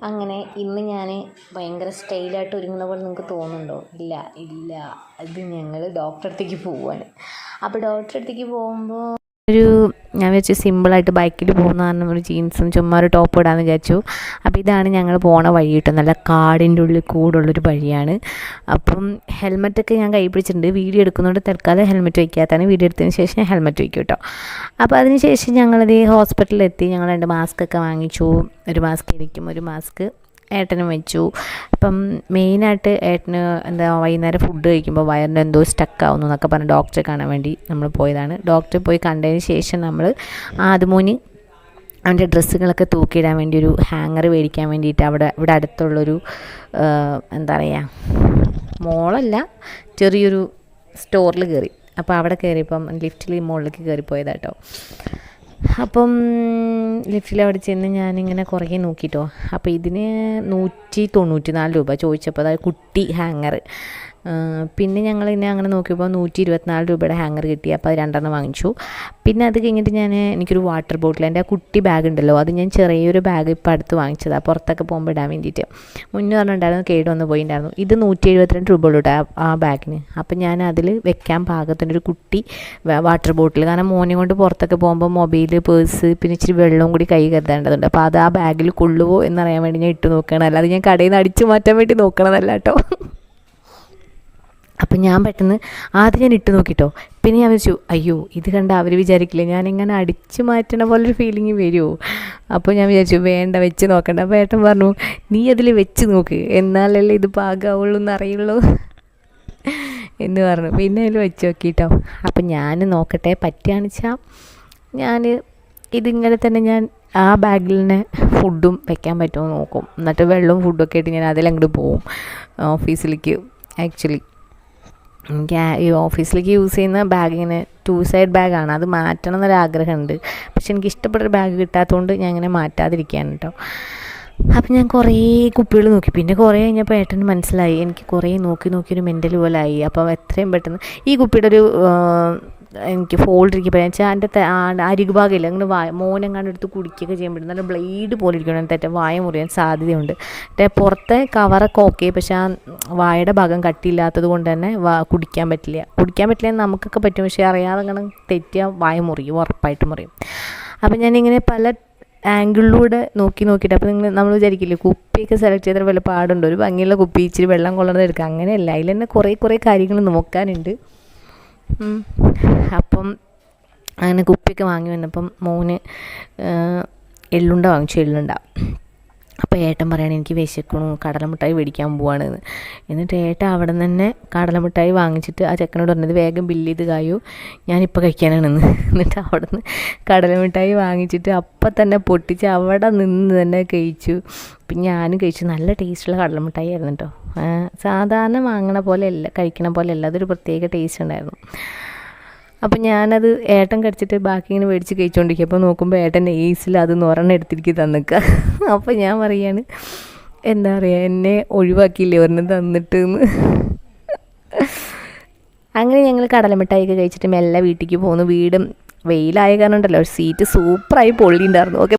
അങ്ങനെ ഇന്ന് ഞാൻ ഭയങ്കര സ്റ്റൈലായിട്ട് ഒരുങ്ങുന്ന പോലെ നിങ്ങൾക്ക് തോന്നുന്നുണ്ടോ? ഇല്ല, അത് ഞങ്ങൾ ഡോക്ടറെ അടുത്തേക്ക് പോവുകയാണ്. അപ്പോൾ ഡോക്ടറെ അടുത്തേക്ക് പോകുമ്പോൾ ഞാൻ വിചാരിച്ചു സിമ്പിളായിട്ട് ബൈക്കിൽ പോകുന്ന കാരണം ഒരു ജീൻസും ചുമ്മാ ഒരു ടോപ്പ് ഇടാമെന്ന് വിചാരിച്ചു. അപ്പോൾ ഇതാണ് ഞങ്ങൾ പോണ വഴി കേട്ടോ. നല്ല കാടിൻ്റെ ഉള്ളിൽ കൂടുള്ളൊരു വഴിയാണ്. അപ്പം ഹെൽമെറ്റൊക്കെ ഞാൻ കൈ പിടിച്ചിട്ടുണ്ട്. വീഡിയോ എടുക്കുന്നതുകൊണ്ട് തൽക്കാലം ഹെൽമെറ്റ് വയ്ക്കാത്തതാണ്. വീഡിയോ എടുത്തതിന് ശേഷം ഞാൻ ഹെൽമെറ്റ് വയ്ക്കും കേട്ടോ. അപ്പോൾ അതിന് ശേഷം ഞങ്ങളത് ഹോസ്പിറ്റലിൽ എത്തി. ഞങ്ങൾ 2 മാസ്കൊക്കെ വാങ്ങിച്ചു. ഒരു മാസ്ക് എനിക്കും ഒരു മാസ്ക് ഏട്ടനും വെച്ചു. അപ്പം മെയിനായിട്ട് ഏട്ടന് വൈകുന്നേരം ഫുഡ് കഴിക്കുമ്പോൾ വയറിന് എന്തോ സ്റ്റക്കാവുന്നു എന്നൊക്കെ പറഞ്ഞ് ഡോക്ടറെ കാണാൻ വേണ്ടി നമ്മൾ പോയതാണ്. ഡോക്ടറെ പോയി കണ്ടതിന് ശേഷം നമ്മൾ ആദ്യമോന് അവൻ്റെ ഡ്രസ്സുകളൊക്കെ തൂക്കിയിടാൻ വേണ്ടി ഒരു ഹാങ്ങർ മേടിക്കാൻ വേണ്ടിയിട്ട് ഇവിടെ അടുത്തുള്ളൊരു മോളല്ല, ചെറിയൊരു സ്റ്റോറിൽ കയറി. അപ്പോൾ അവിടെ കയറിയപ്പം ലിഫ്റ്റിൽ മുകളിലേക്ക് കയറിപ്പോയതാട്ടോ. അപ്പം ലിഫ്റ്റിൽ അവിടെ ചെന്ന് ഞാനിങ്ങനെ കുറേ നോക്കിയിട്ടോ. അപ്പോൾ ഇതിന് 194 രൂപ ചോദിച്ചപ്പോൾ, അതായത് കുട്ടി ഹാങ്ങർ. പിന്നെ ഞങ്ങളിങ്ങനെ അങ്ങനെ നോക്കിയപ്പോൾ 124 രൂപയുടെ ഹാങ്ങർ കിട്ടി. അപ്പോൾ അത് 2 വാങ്ങിച്ചു. പിന്നെ അത് കഴിഞ്ഞിട്ട് എനിക്കൊരു വാട്ടർ ബോട്ടിൽ, എൻ്റെ ആ കുട്ടി ബാഗ് ഉണ്ടല്ലോ, അത് ഞാൻ ചെറിയൊരു ബാഗ് ഇപ്പോൾ അടുത്ത് വാങ്ങിച്ചതാണ് പുറത്തൊക്കെ പോകുമ്പോൾ ഇടാൻ വേണ്ടിയിട്ട്. മുന്നേ പറഞ്ഞിട്ടുണ്ടായിരുന്നു കേട് വന്ന് പോയിട്ടുണ്ടായിരുന്നു. ഇത് 172 രൂപ ഉള്ളൂ ആ ബാഗിന്. അപ്പം ഞാൻ അതിൽ വെക്കാൻ പാകത്തിനൊരു കുട്ടി വാട്ടർ ബോട്ടിൽ, കാരണം മോനെ കൊണ്ട് പുറത്തൊക്കെ പോകുമ്പോൾ മൊബൈൽ, പേഴ്സ്, പിന്നെ ഇച്ചിരി വെള്ളവും കൂടി കൈ കരുതേണ്ടതുണ്ട്. അപ്പോൾ അത് ആ ബാഗിൽ കൊള്ളുമോ എന്നറിയാൻ വേണ്ടി ഞാൻ ഇട്ട് നോക്കുകയാണ്. അല്ലാതെ ഞാൻ കടയിൽ നിന്ന് അടിച്ചു മാറ്റാൻ വേണ്ടി നോക്കണതല്ല കേട്ടോ. അപ്പം ഞാൻ പെട്ടെന്ന് ആദ്യം ഞാൻ ഇട്ട് നോക്കിട്ടോ. പിന്നെ ഞാൻ വെച്ചു, അയ്യോ ഇത് കണ്ട അവർ വിചാരിക്കില്ല ഞാനിങ്ങനെ അടിച്ചു മാറ്റണ പോലൊരു ഫീലിംഗ് വരുമോ. അപ്പോൾ ഞാൻ വിചാരിച്ചു വേണ്ട, വെച്ച് നോക്കണ്ട. അപ്പോൾ ഏട്ടൻ പറഞ്ഞു, നീ അതിൽ വെച്ച് നോക്ക്, എന്നാലല്ലേ ഇത് പാകാവുള്ളൂ എന്നറിയുള്ളൂ എന്ന് പറഞ്ഞു. പിന്നെ അതിൽ വെച്ച് നോക്കിട്ടോ. അപ്പം ഞാൻ നോക്കട്ടെ, പറ്റുകയാണെന്ന് വെച്ചാൽ ഞാൻ ഇതിങ്ങനെ തന്നെ ഞാൻ ആ ബാഗിൽ തന്നെ ഫുഡും വെക്കാൻ പറ്റുമോ നോക്കും. എന്നിട്ട് വെള്ളവും ഫുഡൊക്കെ ആയിട്ട് ഞാൻ അതിലങ്ങോട്ട് പോവും ഓഫീസിലേക്ക്. ആക്ച്വലി എനിക്ക് ഈ ഓഫീസിലേക്ക് യൂസ് ചെയ്യുന്ന ബാഗ് ഇങ്ങനെ 2 സൈഡ് ബാഗാണ്. അത് മാറ്റണം എന്നൊരാഗ്രഹമുണ്ട്. പക്ഷെ എനിക്ക് ഇഷ്ടപ്പെട്ടൊരു ബാഗ് കിട്ടാത്തതുകൊണ്ട് ഞാൻ ഇങ്ങനെ മാറ്റാതിരിക്കുകയാണ് കേട്ടോ. അപ്പം ഞാൻ കുറേ കുപ്പികൾ നോക്കി. പിന്നെ കുറേ കഴിഞ്ഞപ്പോൾ ഏട്ടന് മനസ്സിലായി, എനിക്ക് കുറേ നോക്കിയൊരു മെൻ്റൽ പോലെ ആയി. അപ്പം എത്രയും പെട്ടെന്ന് ഈ കുപ്പിയുടെ ഒരു എനിക്ക് ഫോൾഡ് ഇരിക്കുമ്പോൾ വെച്ചാൽ എൻ്റെ അരികു ഭാഗമില്ല, അങ്ങനെ മോനെങ്ങാണ്ട് എടുത്ത് കുടിക്കുകയൊക്കെ ചെയ്യുമ്പോൾ നല്ല ബ്ലേഡ് പോലെ ഇരിക്കണം, തെറ്റ വായ മുറിയാൻ സാധ്യതയുണ്ട്. പുറത്തെ കവറൊക്കെ ഓക്കെ, പക്ഷേ ആ വായയുടെ ഭാഗം കട്ടിയില്ലാത്തത് കൊണ്ട് തന്നെ കുടിക്കാൻ പറ്റില്ല നമുക്കൊക്കെ പറ്റും. പക്ഷേ അറിയാതെ അങ്ങനെ തെറ്റിയ വായ മുറിയും, ഉറപ്പായിട്ട് മുറിയും. അപ്പം ഞാനിങ്ങനെ പല ആംഗിളിലൂടെ നോക്കിയിട്ട്, അപ്പോൾ നമ്മൾ വിചാരിക്കില്ലേ കുപ്പിയൊക്കെ സെലക്ട് ചെയ്താൽ വല്ല പാടുണ്ടോ, ഒരു ഭംഗിയുള്ള കുപ്പി ഇച്ചിരി വെള്ളം കൊള്ളുന്നത് എടുക്കുക, അങ്ങനെയല്ല. അതിൽ തന്നെ കുറേ കാര്യങ്ങൾ നോക്കാനുണ്ട്. അപ്പം അങ്ങനെ കുപ്പിയൊക്കെ വാങ്ങി വന്നപ്പം മോന് എള്ളുണ്ട വാങ്ങിച്ചു. അപ്പോൾ ഏട്ടൻ പറയണ എനിക്ക് വിശക്കണു, കടലമിഠായി മേടിക്കാൻ പോവാണെന്ന്. എന്നിട്ട് ഏട്ടൻ അവിടെ നിന്ന് തന്നെ കടലമിഠായി വാങ്ങിച്ചിട്ട് ആ ചെക്കനോട് പറഞ്ഞത് വേഗം ബില്ല് ചെയ്ത് കായോ, ഞാനിപ്പോൾ കഴിക്കാനാണെന്ന്. എന്നിട്ട് അവിടെ നിന്ന് കടലമിഠായി വാങ്ങിച്ചിട്ട് അപ്പം തന്നെ പൊട്ടിച്ച് അവിടെ നിന്ന് തന്നെ കഴിച്ചു. പിന്നെ ഞാനും കഴിച്ചു. നല്ല ടേസ്റ്റുള്ള കടലമിഠായി ആയിരുന്നു കേട്ടോ. സാധാരണ വാങ്ങണ പോലെ അല്ല, കഴിക്കണ പോലെ അല്ല, അതൊരു പ്രത്യേക ടേസ്റ്റ് ഉണ്ടായിരുന്നു. അപ്പം ഞാനത് ഏട്ടൻ കടിച്ചിട്ട് ബാക്കി ഇങ്ങനെ മേടിച്ച് കഴിച്ചുകൊണ്ടിരിക്കുക. അപ്പോൾ നോക്കുമ്പോൾ ഏട്ടൻ ഏസിൽ അത് ഒരെണ്ണം എടുത്തിരിക്കുക തന്നിക്കുക. അപ്പോൾ ഞാൻ പറയുകയാണ്, എന്താ പറയുക, എന്നെ ഒഴിവാക്കിയില്ലേ ഒരെണ്ണം തന്നിട്ട് എന്ന്. അങ്ങനെ ഞങ്ങൾ കടലമിഠായിയൊക്കെ കഴിച്ചിട്ട് മെല്ലെ വീട്ടിലേക്ക് പോകുന്നു. വീടും വെയിലായ കാരണം ഉണ്ടല്ലോ, സീറ്റ് സൂപ്പറായി പൊള്ളിയിട്ടുണ്ടായിരുന്നു. ഓക്കെ.